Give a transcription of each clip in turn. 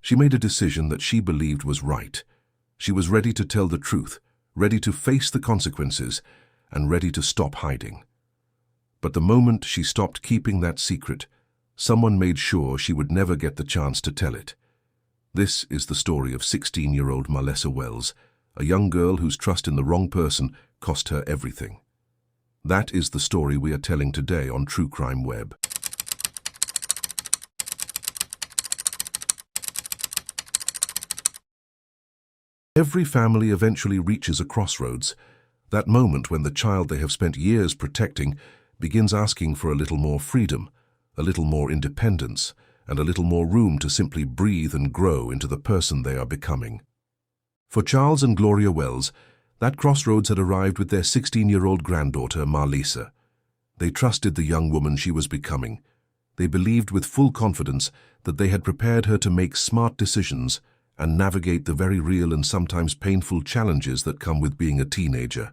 She made a decision that she believed was right. She was ready to tell the truth, ready to face the consequences, and ready to stop hiding. But the moment she stopped keeping that secret, someone made sure she would never get the chance to tell it. This is the story of 16-year-old Marlessa Wells, a young girl whose trust in the wrong person cost her everything. That is the story we are telling today on True Crime Web. Every family eventually reaches a crossroads, that moment when the child they have spent years protecting begins asking for a little more freedom, a little more independence, and a little more room to simply breathe and grow into the person they are becoming. For Charles and Gloria Wells, that crossroads had arrived with their 16-year-old granddaughter, Marlesa. They trusted the young woman she was becoming. They believed with full confidence that they had prepared her to make smart decisions and navigate the very real and sometimes painful challenges that come with being a teenager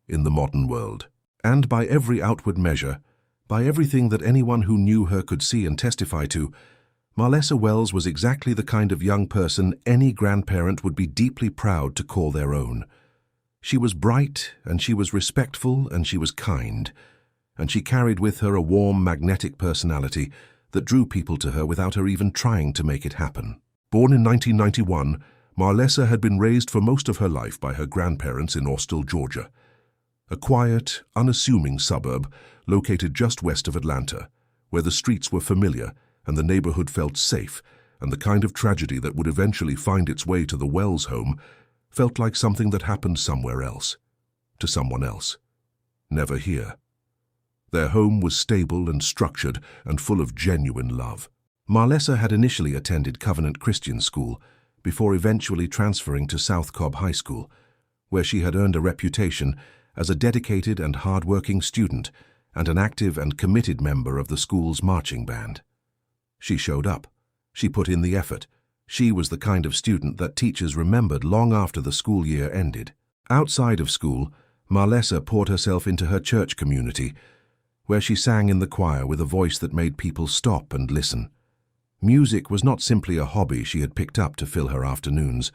in the modern world. And by every outward measure, by everything that anyone who knew her could see and testify to, Marlessa Wells was exactly the kind of young person any grandparent would be deeply proud to call their own. She was bright, and she was respectful, and she was kind, and she carried with her a warm, magnetic personality that drew people to her without her even trying to make it happen. Born in 1991, Marlessa had been raised for most of her life by her grandparents in Austell, Georgia, a quiet, unassuming suburb located just west of Atlanta, where the streets were familiar and the neighborhood felt safe, and the kind of tragedy that would eventually find its way to the Wells home felt like something that happened somewhere else, to someone else, never here. Their home was stable and structured and full of genuine love. Marlessa had initially attended Covenant Christian School before eventually transferring to South Cobb High School, where she had earned a reputation as a dedicated and hard-working student and an active and committed member of the school's marching band. She showed up. She put in the effort. She was the kind of student that teachers remembered long after the school year ended. Outside of school, Marlessa poured herself into her church community, where she sang in the choir with a voice that made people stop and listen. Music was not simply a hobby she had picked up to fill her afternoons.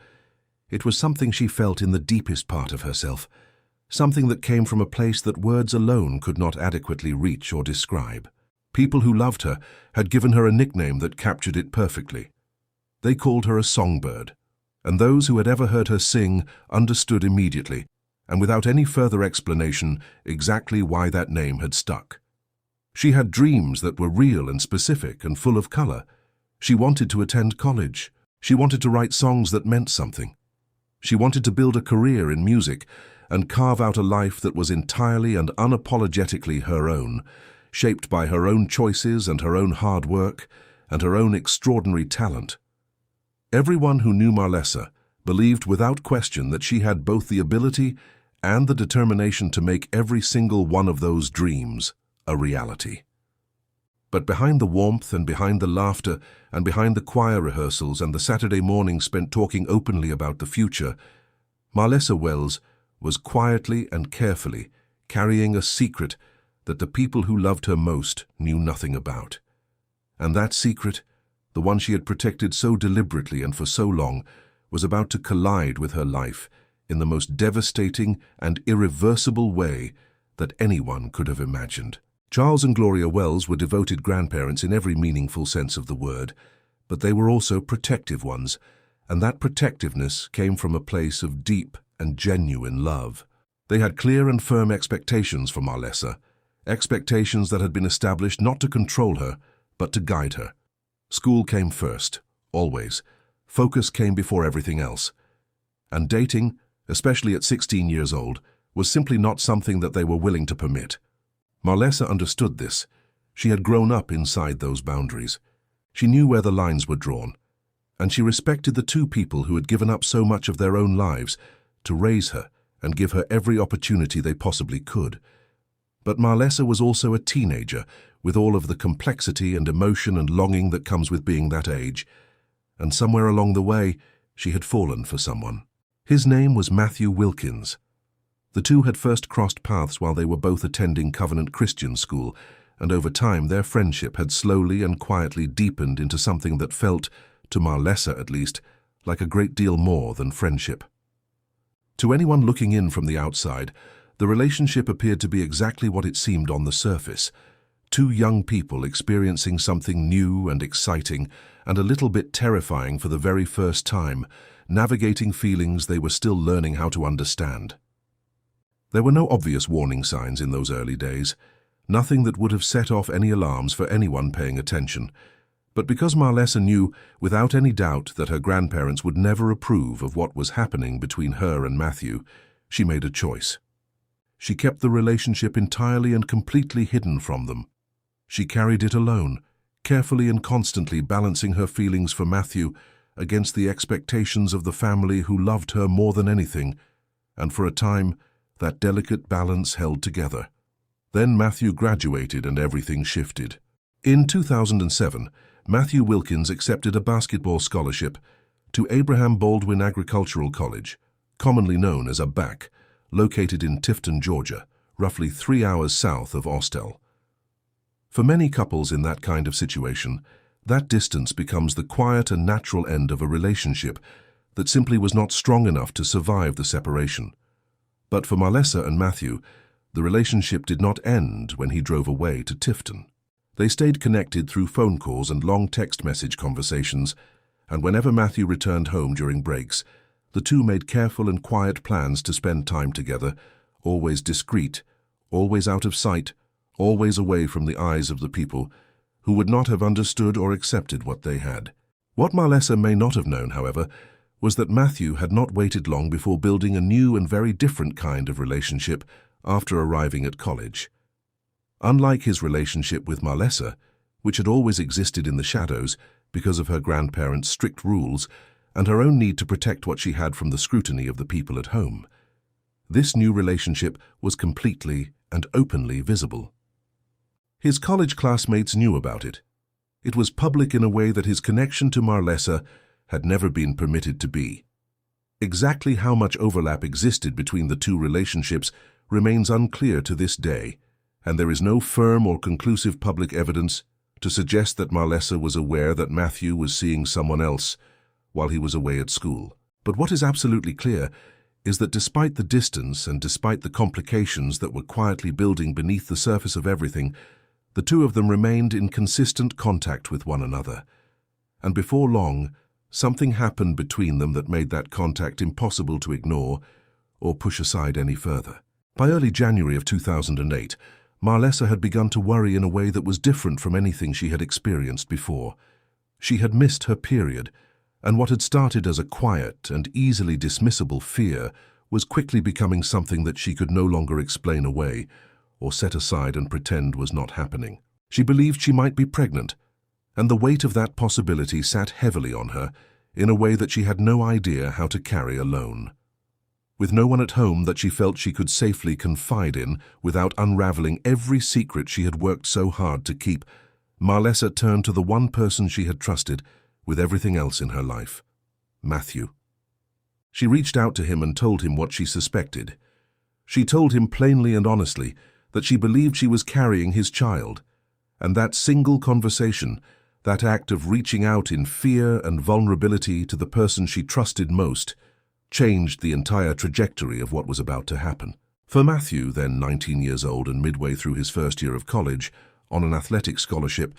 It was something she felt in the deepest part of herself, something that came from a place that words alone could not adequately reach or describe. People who loved her had given her a nickname that captured it perfectly. They called her a songbird, and those who had ever heard her sing understood immediately, and without any further explanation, exactly why that name had stuck. She had dreams that were real and specific and full of color. She wanted to attend college. She wanted to write songs that meant something. She wanted to build a career in music and carve out a life that was entirely and unapologetically her own, shaped by her own choices and her own hard work and her own extraordinary talent. Everyone who knew Marlessa believed without question that she had both the ability and the determination to make every single one of those dreams a reality. But behind the warmth and behind the laughter and behind the choir rehearsals and the Saturday mornings spent talking openly about the future, Marlessa Wells was quietly and carefully carrying a secret that the people who loved her most knew nothing about. And that secret, the one she had protected so deliberately and for so long, was about to collide with her life in the most devastating and irreversible way that anyone could have imagined. Charles and Gloria Wells were devoted grandparents in every meaningful sense of the word, but they were also protective ones, and that protectiveness came from a place of deep and genuine love. They had clear and firm expectations for Marlessa, expectations that had been established not to control her, but to guide her. School came first, always. Focus came before everything else. And dating, especially at 16 years old, was simply not something that they were willing to permit. Marlessa understood this. She had grown up inside those boundaries. She knew where the lines were drawn, and she respected the two people who had given up so much of their own lives to raise her and give her every opportunity they possibly could. But Marlessa was also a teenager, with all of the complexity and emotion and longing that comes with being that age, and somewhere along the way, she had fallen for someone. His name was Matthew Wilkins. The two had first crossed paths while they were both attending Covenant Christian School, and over time their friendship had slowly and quietly deepened into something that felt to Marlessa at least, like a great deal more than friendship. To anyone looking in from the outside, the relationship appeared to be exactly what it seemed on the surface. Two young people experiencing something new and exciting and a little bit terrifying for the very first time, navigating feelings they were still learning how to understand. There were no obvious warning signs in those early days, nothing that would have set off any alarms for anyone paying attention. But because Marlessa knew without any doubt that her grandparents would never approve of what was happening between her and Matthew, she made a choice. She kept the relationship entirely and completely hidden from them. She carried it alone, carefully and constantly balancing her feelings for Matthew against the expectations of the family who loved her more than anything, and for a time that delicate balance held together. Then Matthew graduated and everything shifted. In 2007, Matthew Wilkins accepted a basketball scholarship to Abraham Baldwin Agricultural College, commonly known as a BAC, located in Tifton, Georgia, roughly 3 hours south of Austell. For many couples in that kind of situation, that distance becomes the quiet and natural end of a relationship that simply was not strong enough to survive the separation. But for Marlessa and Matthew, the relationship did not end when he drove away to Tifton. They stayed connected through phone calls and long text message conversations, and whenever Matthew returned home during breaks, the two made careful and quiet plans to spend time together, always discreet, always out of sight, always away from the eyes of the people who would not have understood or accepted what they had. What Marlessa may not have known, however, was that Matthew had not waited long before building a new and very different kind of relationship after arriving at college. Unlike his relationship with Marlessa, which had always existed in the shadows because of her grandparents' strict rules and her own need to protect what she had from the scrutiny of the people at home, this new relationship was completely and openly visible. His college classmates knew about it. It was public in a way that his connection to Marlessa had never been permitted to be. Exactly how much overlap existed between the two relationships remains unclear to this day, and there is no firm or conclusive public evidence to suggest that Marlessa was aware that Matthew was seeing someone else while he was away at school. But what is absolutely clear is that despite the distance and despite the complications that were quietly building beneath the surface of everything, the two of them remained in consistent contact with one another. And before long, something happened between them that made that contact impossible to ignore or push aside any further. By early January of 2008, Marlessa had begun to worry in a way that was different from anything she had experienced before. She had missed her period, and what had started as a quiet and easily dismissible fear was quickly becoming something that she could no longer explain away or set aside and pretend was not happening. She believed she might be pregnant, and the weight of that possibility sat heavily on her in a way that she had no idea how to carry alone. With no one at home that she felt she could safely confide in without unraveling every secret she had worked so hard to keep, Marlessa turned to the one person she had trusted with everything else in her life, Matthew. She reached out to him and told him what she suspected. She told him plainly and honestly that she believed she was carrying his child, and that single conversation, that act of reaching out in fear and vulnerability to the person she trusted most, changed the entire trajectory of what was about to happen. For Matthew, then 19 years old and midway through his first year of college, on an athletic scholarship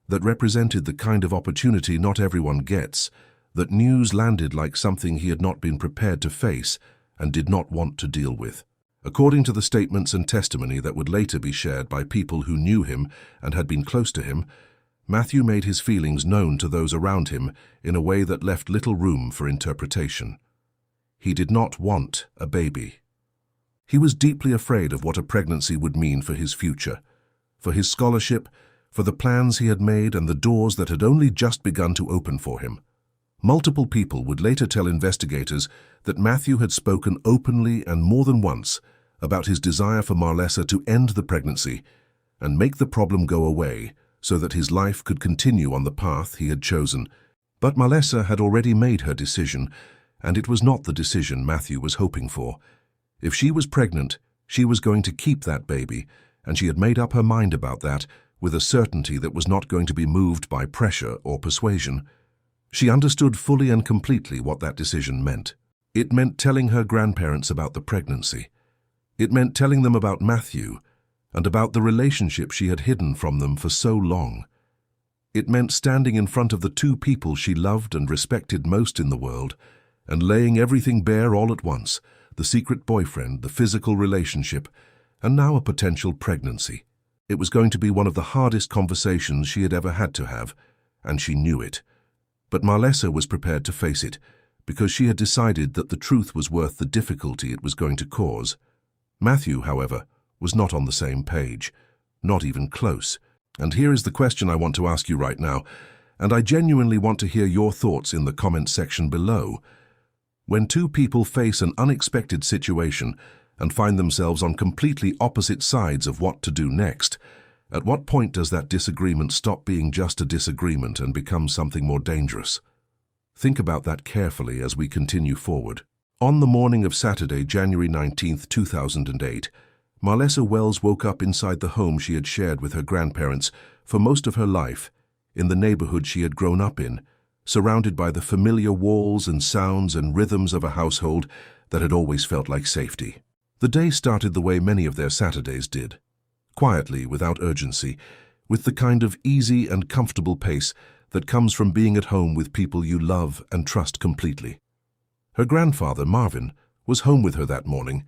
that represented the kind of opportunity not everyone gets, that news landed like something he had not been prepared to face and did not want to deal with. According to the statements and testimony that would later be shared by people who knew him and had been close to him, Matthew made his feelings known to those around him in a way that left little room for interpretation. He did not want a baby. He was deeply afraid of what a pregnancy would mean for his future, for his scholarship, for the plans he had made and the doors that had only just begun to open for him. Multiple people would later tell investigators that Matthew had spoken openly and more than once about his desire for Marlessa to end the pregnancy and make the problem go away so that his life could continue on the path he had chosen. But Marlessa had already made her decision, and it was not the decision Matthew was hoping for. If she was pregnant, she was going to keep that baby, and she had made up her mind about that with a certainty that was not going to be moved by pressure or persuasion. She understood fully and completely what that decision meant. It meant telling her grandparents about the pregnancy. It meant telling them about Matthew and about the relationship she had hidden from them for so long. It meant standing in front of the two people she loved and respected most in the world and laying everything bare all at once, the secret boyfriend, the physical relationship, and now a potential pregnancy. It was going to be one of the hardest conversations she had ever had to have, and she knew it. But Marlesa was prepared to face it, because she had decided that the truth was worth the difficulty it was going to cause. Matthew, however, was not on the same page, not even close. And here is the question I want to ask you right now, and I genuinely want to hear your thoughts in the comment section below. When two people face an unexpected situation and find themselves on completely opposite sides of what to do next, at what point does that disagreement stop being just a disagreement and become something more dangerous? Think about that carefully as we continue forward. On the morning of Saturday, January 19th, 2008, Marlessa Wells woke up inside the home she had shared with her grandparents for most of her life, in the neighborhood she had grown up in, surrounded by the familiar walls and sounds and rhythms of a household that had always felt like safety. The day started the way many of their Saturdays did, quietly, without urgency, with the kind of easy and comfortable pace that comes from being at home with people you love and trust completely. Her grandfather, Marvin, was home with her that morning,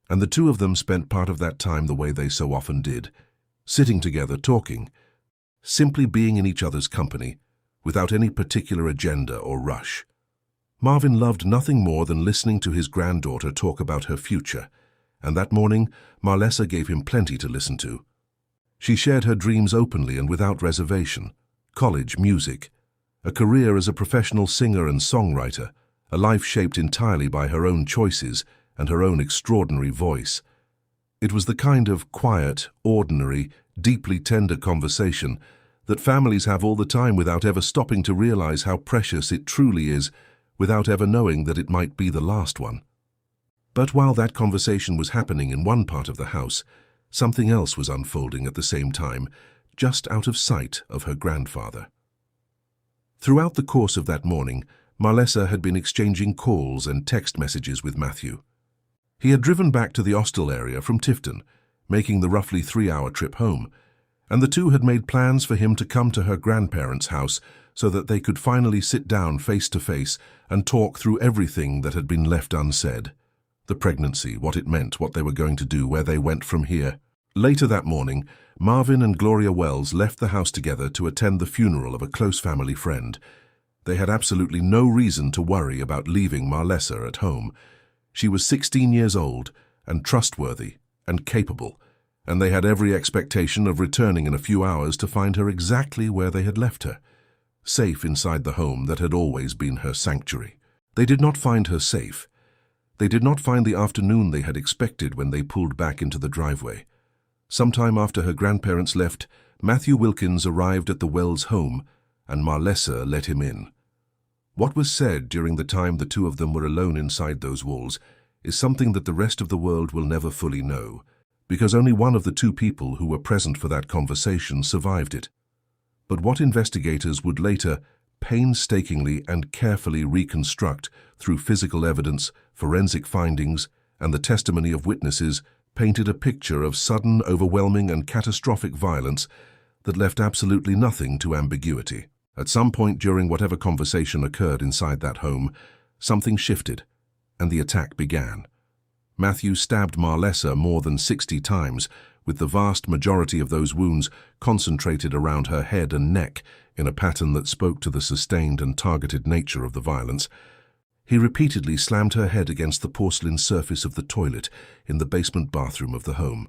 and the two of them spent part of that time the way they so often did, sitting together talking, simply being in each other's company, without any particular agenda or rush. Marvin loved nothing more than listening to his granddaughter talk about her future, and that morning Marlesa gave him plenty to listen to. She shared her dreams openly and without reservation: college, music, a career as a professional singer and songwriter, a life shaped entirely by her own choices and her own extraordinary voice. It was the kind of quiet, ordinary, deeply tender conversation that families have all the time without ever stopping to realize how precious it truly is, without ever knowing that it might be the last one. But while that conversation was happening in one part of the house, something else was unfolding at the same time, just out of sight of her grandfather. Throughout the course of that morning, Marlesa had been exchanging calls and text messages with Matthew. He had driven back to the Austell area from Tifton, making the roughly 3-hour trip home, and the two had made plans for him to come to her grandparents' house so that they could finally sit down face to face and talk through everything that had been left unsaid. The pregnancy, what it meant, what they were going to do, where they went from here. Later that morning, Marvin and Gloria Wells left the house together to attend the funeral of a close family friend. They had absolutely no reason to worry about leaving Marlesa at home. She was 16 years old and trustworthy and capable, and they had every expectation of returning in a few hours to find her exactly where they had left her, safe inside the home that had always been her sanctuary. They did not find her safe. They did not find the afternoon they had expected when they pulled back into the driveway. Sometime after her grandparents left, Matthew Wilkins arrived at the Wells home, and Marlesa let him in. What was said during the time the two of them were alone inside those walls is something that the rest of the world will never fully know, because only one of the two people who were present for that conversation survived it. But what investigators would later painstakingly and carefully reconstruct through physical evidence, forensic findings, and the testimony of witnesses painted a picture of sudden, overwhelming, and catastrophic violence that left absolutely nothing to ambiguity. At some point during whatever conversation occurred inside that home, something shifted, and the attack began. Matthew stabbed Marlesa more than 60 times, with the vast majority of those wounds concentrated around her head and neck in a pattern that spoke to the sustained and targeted nature of the violence. He repeatedly slammed her head against the porcelain surface of the toilet in the basement bathroom of the home.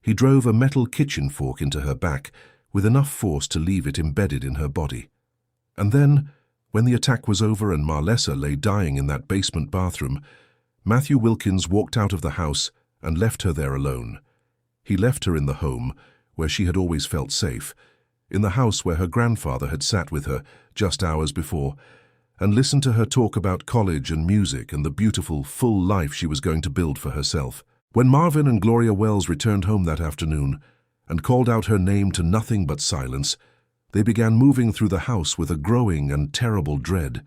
He drove a metal kitchen fork into her back with enough force to leave it embedded in her body. And then, when the attack was over and Marlesa lay dying in that basement bathroom, Matthew Wilkins walked out of the house and left her there alone. He left her in the home, where she had always felt safe, in the house where her grandfather had sat with her just hours before, and listened to her talk about college and music and the beautiful, full life she was going to build for herself. When Marvin and Gloria Wells returned home that afternoon and called out her name to nothing but silence, They began moving through the house with a growing and terrible dread,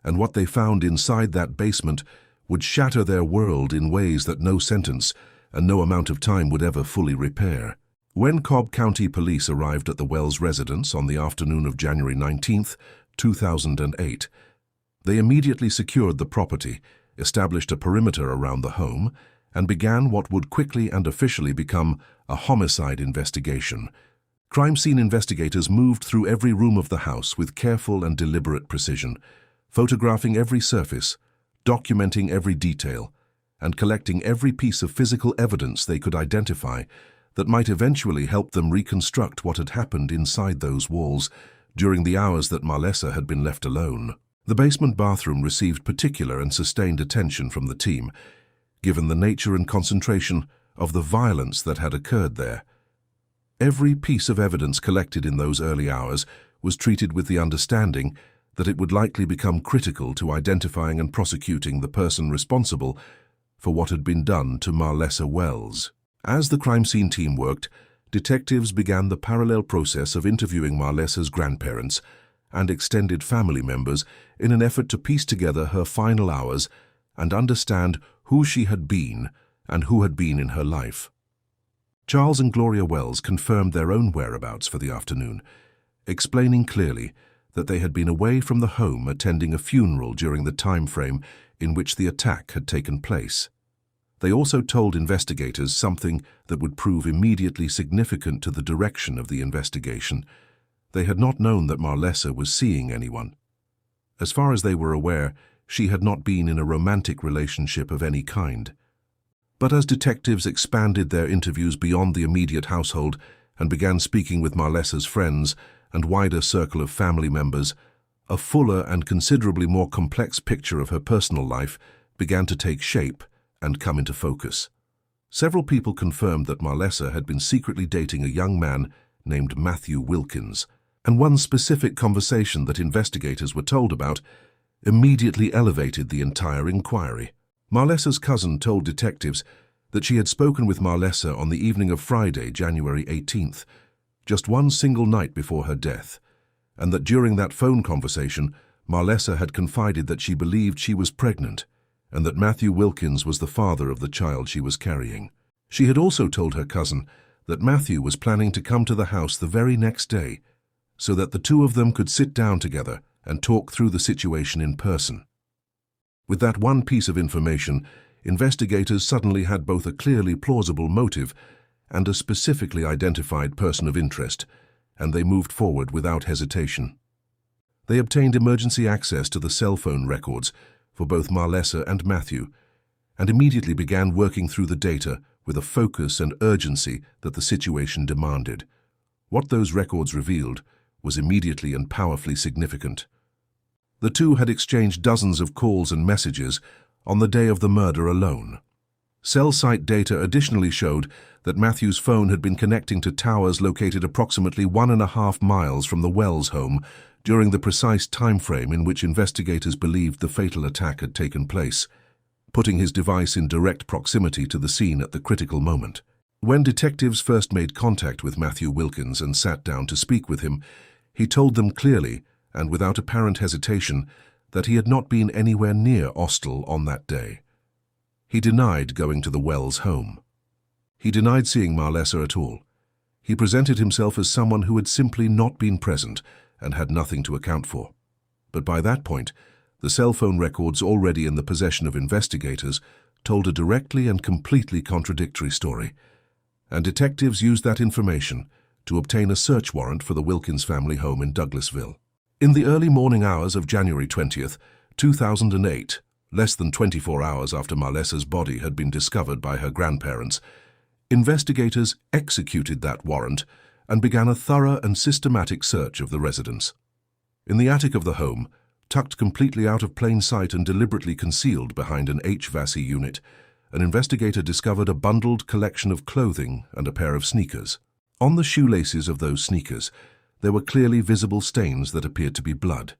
and what they found inside that basement would shatter their world in ways that no sentence and no amount of time would ever fully repair. When Cobb County Police arrived at the Wells residence on the afternoon of January 19th, 2008, they immediately secured the property, established a perimeter around the home, and began what would quickly and officially become a homicide investigation. Crime scene investigators moved through every room of the house with careful and deliberate precision, photographing every surface, documenting every detail, and collecting every piece of physical evidence they could identify that might eventually help them reconstruct what had happened inside those walls during the hours that Marlesa had been left alone. The basement bathroom received particular and sustained attention from the team, given the nature and concentration of the violence that had occurred there. Every piece of evidence collected in those early hours was treated with the understanding that it would likely become critical to identifying and prosecuting the person responsible for what had been done to Marlessa Wells. As the crime scene team worked, detectives began the parallel process of interviewing Marlesa's grandparents and extended family members in an effort to piece together her final hours and understand who she had been and who had been in her life. Charles and Gloria Wells confirmed their own whereabouts for the afternoon, explaining clearly that they had been away from the home attending a funeral during the time frame in which the attack had taken place. They also told investigators something that would prove immediately significant to the direction of the investigation. They had not known that Marlesa was seeing anyone. As far as they were aware, she had not been in a romantic relationship of any kind. But as detectives expanded their interviews beyond the immediate household and began speaking with Marlesa's friends and wider circle of family members, a fuller and considerably more complex picture of her personal life began to take shape and come into focus. Several people confirmed that Marlesa had been secretly dating a young man named Matthew Wilkins, and one specific conversation that investigators were told about immediately elevated the entire inquiry. Marlesa's cousin told detectives that she had spoken with Marlesa on the evening of Friday, January 18th, just one single night before her death, and that during that phone conversation, Marlesa had confided that she believed she was pregnant and that Matthew Wilkins was the father of the child she was carrying. She had also told her cousin that Matthew was planning to come to the house the very next day so that the two of them could sit down together and talk through the situation in person. With that one piece of information, investigators suddenly had both a clearly plausible motive and a specifically identified person of interest, and they moved forward without hesitation. They obtained emergency access to the cell phone records for both Marlesa and Matthew, and immediately began working through the data with a focus and urgency that the situation demanded. What those records revealed was immediately and powerfully significant. The two had exchanged dozens of calls and messages on the day of the murder alone. Cell site data additionally showed that Matthew's phone had been connecting to towers located approximately 1.5 miles from the Wells home during the precise time frame in which investigators believed the fatal attack had taken place, putting his device in direct proximity to the scene at the critical moment. When detectives first made contact with Matthew Wilkins and sat down to speak with him, he told them clearly and without apparent hesitation that he had not been anywhere near Austell on that day. He denied going to the Wells home. He denied seeing Marlesa at all. He presented himself as someone who had simply not been present and had nothing to account for. But by that point, the cell phone records already in the possession of investigators told a directly and completely contradictory story, and detectives used that information to obtain a search warrant for the Wilkins family home in Douglasville. In the early morning hours of January 20th, 2008, less than 24 hours after Marlesa's body had been discovered by her grandparents, investigators executed that warrant and began a thorough and systematic search of the residence. In the attic of the home, tucked completely out of plain sight and deliberately concealed behind an HVAC unit, an investigator discovered a bundled collection of clothing and a pair of sneakers. On the shoelaces of those sneakers, there were clearly visible stains that appeared to be blood.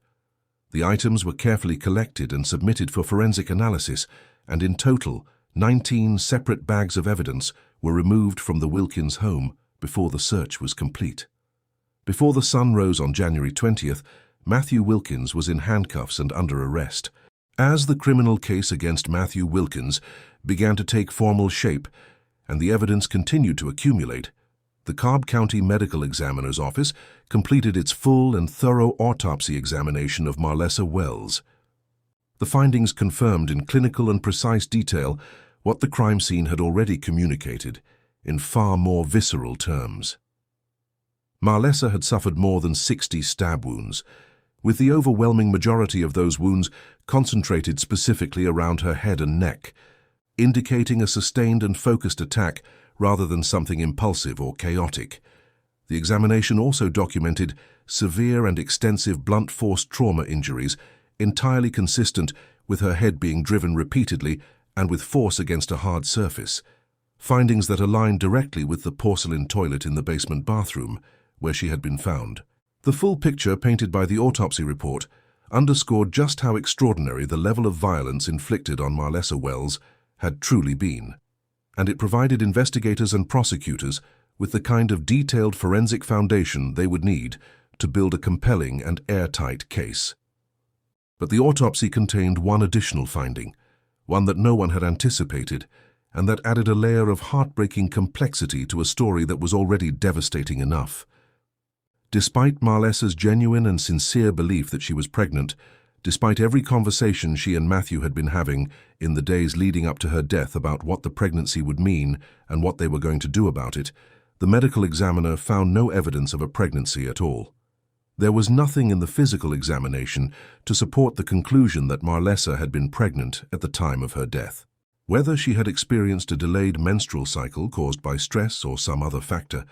The items were carefully collected and submitted for forensic analysis, and in total, 19 separate bags of evidence were removed from the Wilkins home before the search was complete. Before the sun rose on January 20th, Matthew Wilkins was in handcuffs and under arrest. As the criminal case against Matthew Wilkins began to take formal shape and the evidence continued to accumulate, the Cobb County Medical Examiner's Office completed its full and thorough autopsy examination of Marlessa Wells. The findings confirmed in clinical and precise detail what the crime scene had already communicated in far more visceral terms. Marlessa had suffered more than 60 stab wounds, with the overwhelming majority of those wounds concentrated specifically around her head and neck, indicating a sustained and focused attack rather than something impulsive or chaotic. The examination also documented severe and extensive blunt force trauma injuries entirely consistent with her head being driven repeatedly and with force against a hard surface, findings that aligned directly with the porcelain toilet in the basement bathroom where she had been found. The full picture painted by the autopsy report underscored just how extraordinary the level of violence inflicted on Marlessa Wells had truly been, and it provided investigators and prosecutors with the kind of detailed forensic foundation they would need to build a compelling and airtight case. But the autopsy contained one additional finding, one that no one had anticipated, and that added a layer of heartbreaking complexity to a story that was already devastating enough. Despite Marlessa's genuine and sincere belief that she was pregnant, despite every conversation she and Matthew had been having in the days leading up to her death about what the pregnancy would mean and what they were going to do about it, the medical examiner found no evidence of a pregnancy at all. There was nothing in the physical examination to support the conclusion that Marlessa had been pregnant at the time of her death. Whether she had experienced a delayed menstrual cycle caused by stress or some other factor,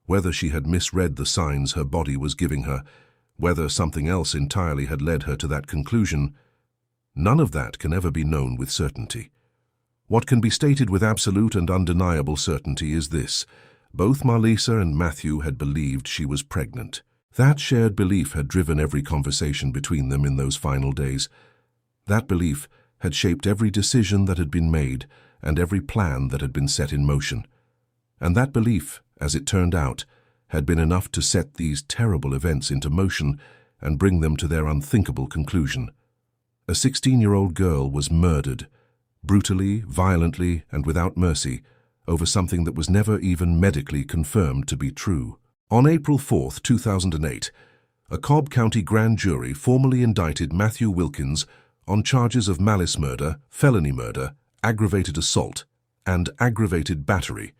whether she had misread the signs her body was giving her, whether something else entirely had led her to that conclusion, none of that can ever be known with certainty. What can be stated with absolute and undeniable certainty is this: both Marlessa and Matthew had believed she was pregnant. That shared belief had driven every conversation between them in those final days. That belief had shaped every decision that had been made and every plan that had been set in motion. And that belief, as it turned out, had been enough to set these terrible events into motion and bring them to their unthinkable conclusion. A 16-year-old girl was murdered, brutally, violently, and without mercy, over something that was never even medically confirmed to be true. On April 4, 2008, a Cobb County grand jury formally indicted Matthew Wilkins on charges of malice murder, felony murder, aggravated assault, and aggravated battery,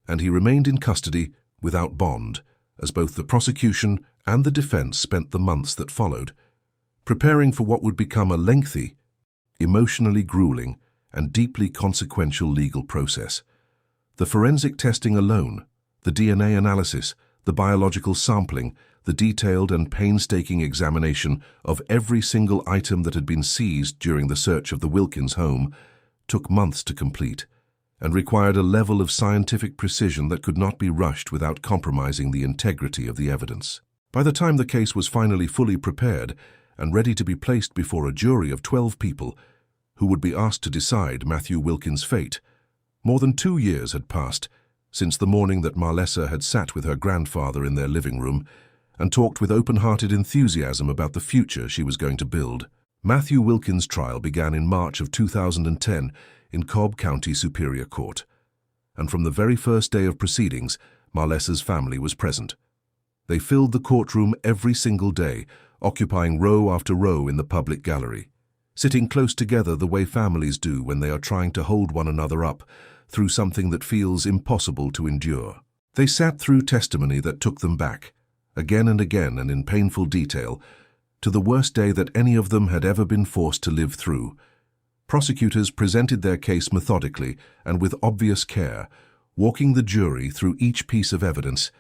and he remained in custody without bond, as both the prosecution and the defense spent the months that followed, preparing for what would become a lengthy, emotionally grueling, and deeply consequential legal process. The forensic testing alone, the DNA analysis, the biological sampling, the detailed and painstaking examination of every single item that had been seized during the search of the Wilkins home, took months to complete, and required a level of scientific precision that could not be rushed without compromising the integrity of the evidence. By the time the case was finally fully prepared and ready to be placed before a jury of 12 people who would be asked to decide Matthew Wilkins' fate, more than 2 years had passed since the morning that Marlessa had sat with her grandfather in their living room and talked with open-hearted enthusiasm about the future she was going to build. Matthew Wilkins' trial began in March of 2010 in Cobb County Superior Court, and from the very first day of proceedings, Marlessa's family was present. They filled the courtroom every single day, occupying row after row in the public gallery, sitting close together the way families do when they are trying to hold one another up through something that feels impossible to endure. They sat through testimony that took them back, again and again and in painful detail, to the worst day that any of them had ever been forced to live through. Prosecutors presented their case methodically and with obvious care, walking the jury through each piece of evidence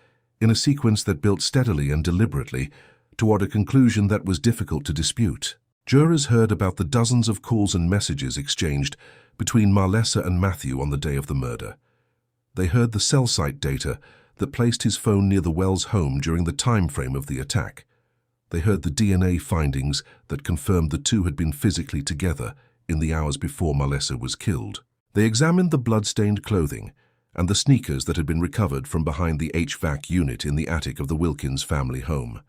in a sequence that built steadily and deliberately toward a conclusion that was difficult to dispute. Jurors heard about the dozens of calls and messages exchanged between Marlessa and Matthew on the day of the murder. They heard the cell site data that placed his phone near the Wells home during the time frame of the attack. They heard the DNA findings that confirmed the two had been physically together in the hours before Marlessa was killed. They examined the blood-stained clothing and the sneakers that had been recovered from behind the HVAC unit in the attic of the Wilkins family home.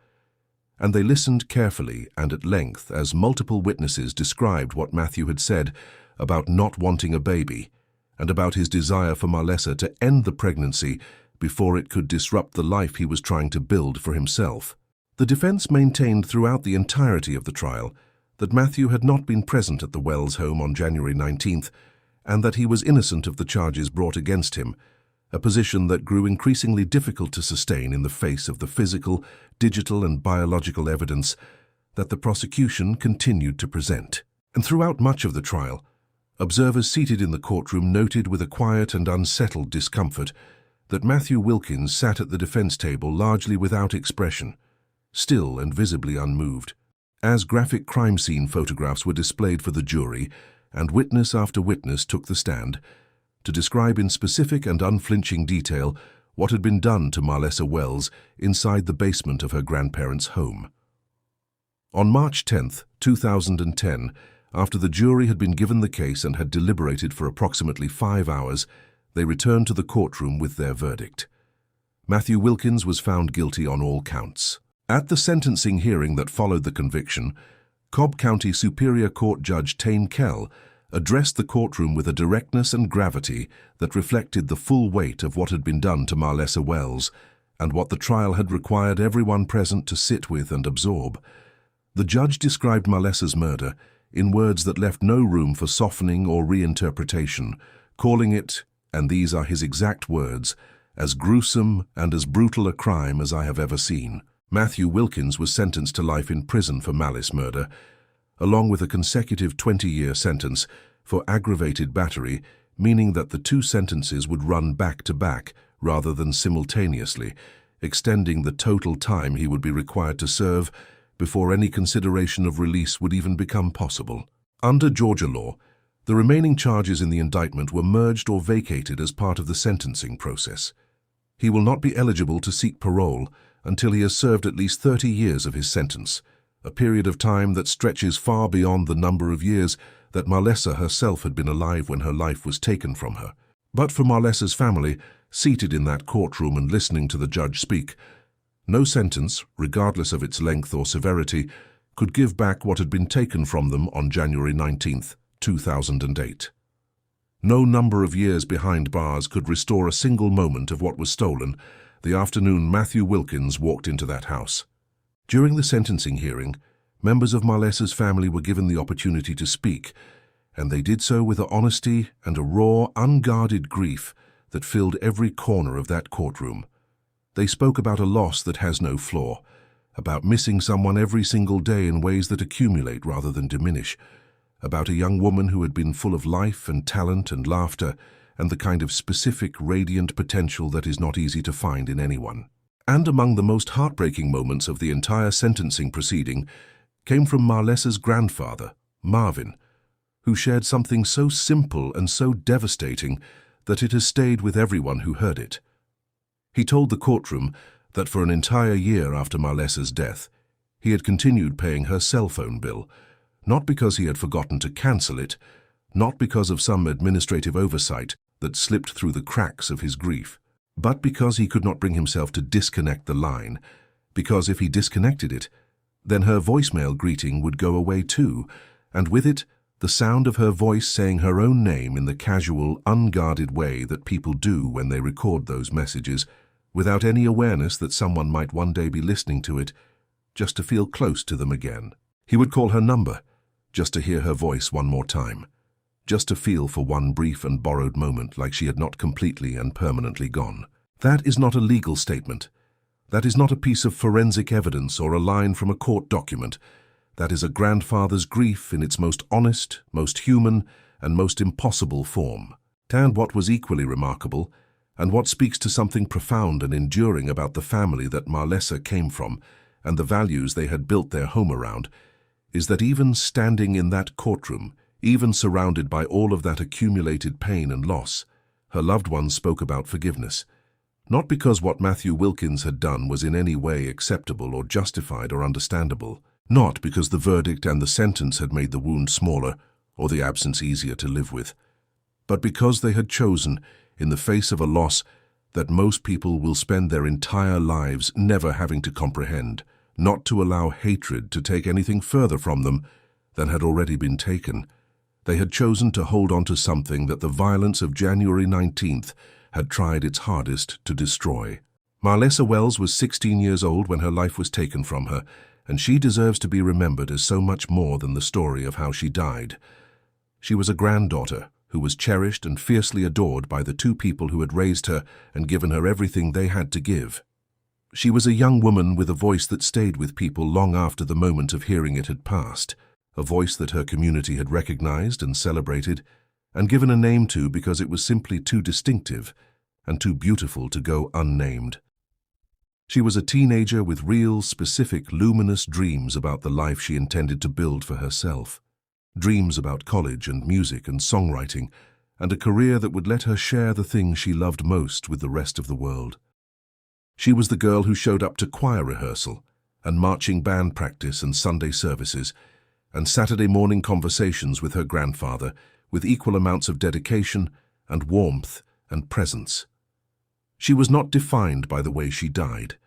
And they listened carefully and at length as multiple witnesses described what Matthew had said about not wanting a baby and about his desire for Marlesa to end the pregnancy before it could disrupt the life he was trying to build for himself. The defense maintained throughout the entirety of the trial that Matthew had not been present at the Wells home on January 19th and that he was innocent of the charges brought against him, a position that grew increasingly difficult to sustain in the face of the physical, digital, and biological evidence that the prosecution continued to present. And throughout much of the trial, observers seated in the courtroom noted with a quiet and unsettled discomfort that Matthew Wilkins sat at the defense table largely without expression, still and visibly unmoved. As graphic crime scene photographs were displayed for the jury and witness after witness took the stand to describe in specific and unflinching detail what had been done to Marlessa Wells inside the basement of her grandparents' home. On March 10, 2010, after the jury had been given the case and had deliberated for approximately 5 hours, they returned to the courtroom with their verdict. Matthew Wilkins was found guilty on all counts. At the sentencing hearing that followed the conviction, Cobb County Superior Court Judge Tane Kell addressed the courtroom with a directness and gravity that reflected the full weight of what had been done to Marlessa Wells and what the trial had required everyone present to sit with and absorb. The judge described Marlessa's murder in words that left no room for softening or reinterpretation, calling it, and these are his exact words, as gruesome and as brutal a crime as I have ever seen. Matthew Wilkins was sentenced to life in prison for malice murder, along with a consecutive 20-year sentence for aggravated battery, meaning that the two sentences would run back-to-back rather than simultaneously, extending the total time he would be required to serve before any consideration of release would even become possible. Under Georgia law, the remaining charges in the indictment were merged or vacated as part of the sentencing process. He will not be eligible to seek parole until he has served at least 30 years of his sentence, a period of time that stretches far beyond the number of years that Marlessa herself had been alive when her life was taken from her. But for Marlessa's family, seated in that courtroom and listening to the judge speak, no sentence, regardless of its length or severity, could give back what had been taken from them on January 19th, 2008. No number of years behind bars could restore a single moment of what was stolen the afternoon Matthew Wilkins walked into that house. During the sentencing hearing, members of Marlessa's family were given the opportunity to speak, and they did so with an honesty and a raw, unguarded grief that filled every corner of that courtroom. They spoke about a loss that has no flaw, about missing someone every single day in ways that accumulate rather than diminish, about a young woman who had been full of life and talent and laughter and the kind of specific, radiant potential that is not easy to find in anyone. And among the most heartbreaking moments of the entire sentencing proceeding came from Marlessa's grandfather, Marvin, who shared something so simple and so devastating that it has stayed with everyone who heard it. He told the courtroom that for an entire year after Marlessa's death, he had continued paying her cell phone bill, not because he had forgotten to cancel it, not because of some administrative oversight that slipped through the cracks of his grief, but because he could not bring himself to disconnect the line, because if he disconnected it, then her voicemail greeting would go away too, and with it, the sound of her voice saying her own name in the casual, unguarded way that people do when they record those messages, without any awareness that someone might one day be listening to it, just to feel close to them again. He would call her number, just to hear her voice one more time, just to feel for one brief and borrowed moment like she had not completely and permanently gone. That is not a legal statement. That is not a piece of forensic evidence or a line from a court document. That is a grandfather's grief in its most honest, most human, and most impossible form. And what was equally remarkable, and what speaks to something profound and enduring about the family that Marlessa came from and the values they had built their home around, is that even standing in that courtroom, even surrounded by all of that accumulated pain and loss, her loved ones spoke about forgiveness. Not because what Matthew Wilkins had done was in any way acceptable or justified or understandable, not because the verdict and the sentence had made the wound smaller or the absence easier to live with, but because they had chosen, in the face of a loss that most people will spend their entire lives never having to comprehend, not to allow hatred to take anything further from them than had already been taken. They had chosen to hold on to something that the violence of January 19th had tried its hardest to destroy. Marlesa Wells was 16 years old when her life was taken from her, and she deserves to be remembered as so much more than the story of how she died. She was a granddaughter who was cherished and fiercely adored by the two people who had raised her and given her everything they had to give. She was a young woman with a voice that stayed with people long after the moment of hearing it had passed, a voice that her community had recognized and celebrated and given a name to because it was simply too distinctive and too beautiful to go unnamed. She was a teenager with real, specific, luminous dreams about the life she intended to build for herself. Dreams about college and music and songwriting, and a career that would let her share the things she loved most with the rest of the world. She was the girl who showed up to choir rehearsal and marching band practice and Sunday services and Saturday morning conversations with her grandfather with equal amounts of dedication and warmth and presence. She was not defined by the way she died.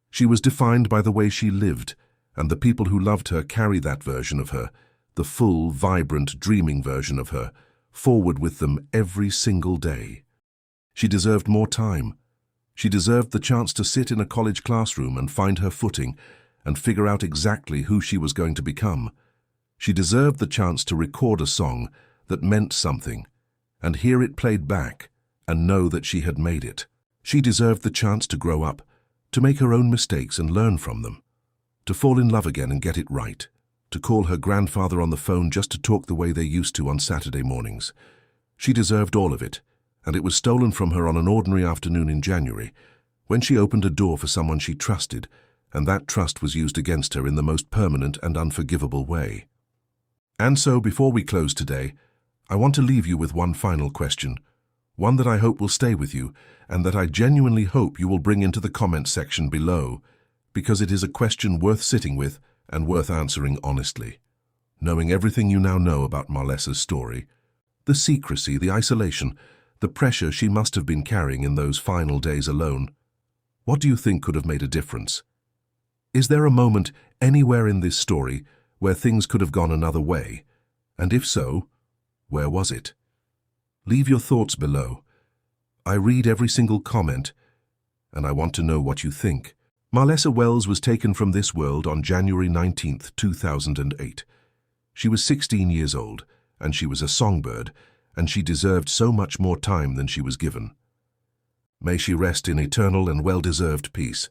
She was defined by the way she lived, and the people who loved her carry that version of her, the full, vibrant, dreaming version of her, forward with them every single day. She deserved more time. She deserved the chance to sit in a college classroom and find her footing and figure out exactly who she was going to become. She deserved the chance to record a song that meant something and hear it played back and know that she had made it. She deserved the chance to grow up, to make her own mistakes and learn from them, to fall in love again and get it right, to call her grandfather on the phone just to talk the way they used to on Saturday mornings. She deserved all of it, and it was stolen from her on an ordinary afternoon in January, when she opened a door for someone she trusted, and that trust was used against her in the most permanent and unforgivable way. And so, before we close today, I want to leave you with one final question, one that I hope will stay with you, and that I genuinely hope you will bring into the comments section below, because it is a question worth sitting with and worth answering honestly. Knowing everything you now know about Marlesa's story, the secrecy, the isolation, the pressure she must have been carrying in those final days alone, what do you think could have made a difference? Is there a moment anywhere in this story where things could have gone another way? And if so, where was it? Leave your thoughts below. I read every single comment, and I want to know what you think. Marlesa Wells was taken from this world on January 19th, 2008. She was 16 years old, and she was a songbird, and she deserved so much more time than she was given. May she rest in eternal and well-deserved peace.